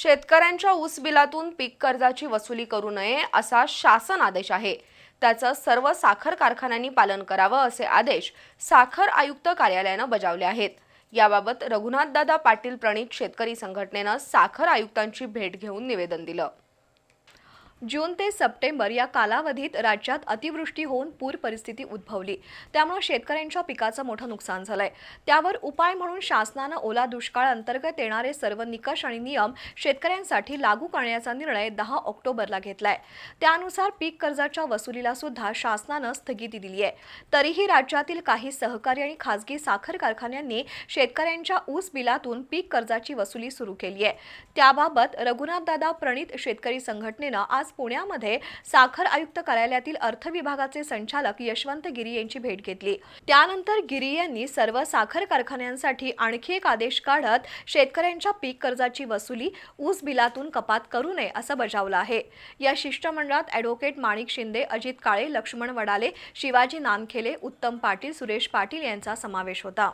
शेतकऱ्यांच्या ऊस बिलातून पीक कर्जाची वसुली करू नये असा शासन आदेश आहे। त्याचं सर्व साखर कारखान्यांनी पालन करावं असे आदेश साखर आयुक्त कार्यालयानं बजावले आहेत। याबाबत रघुनाथदादा पाटील प्रणित शेतकरी संघटनेनं साखर आयुक्तांची भेट घेऊन निवेदन दिलं। जून ते सप्टेंबर या कालावधीत राज्यात अतिवृष्टी होऊन पूर परिस्थिती उद्भवली, त्यामुळे शेतकऱ्यांच्या पिकाचं मोठं नुकसान झालंय। त्यावर उपाय म्हणून शासनानं ओला दुष्काळ अंतर्गत येणारे सर्व निकष आणि नियम शेतकऱ्यांसाठी लागू करण्याचा निर्णय 10 ऑक्टोबरला घेतलाय। त्यानुसार पीक कर्जाच्या वसुलीला सुद्धा शासनानं स्थगिती दिली आहे। तरीही राज्यातील काही सहकारी आणि खासगी साखर कारखान्यांनी शेतकऱ्यांच्या ऊस बिलातून पीक कर्जाची वसुली सुरू केली आहे। त्याबाबत रघुनाथदादा प्रणित शेतकरी संघटनेनं आज पुण्यामध्ये साखर आयुक्त कार्यालयातील अर्थ विभागाचे संचालक यशवंत गिरी यांची भेट घेतली। त्यानंतर गिरी यांनी सर्व साखर कारखान्यांसाठी आणखी एक आदेश काढत शेतकऱ्यांच्या पीक कर्जाची वसुली ऊस बिलातून कपात करू नये असं बजावलं आहे। या शिष्टमंडळात ॲडव्होकेट माणिक शिंदे, अजित काळे, लक्ष्मण वडाले, शिवाजी नानखेले, उत्तम पाटील, सुरेश पाटील यांचा समावेश होता।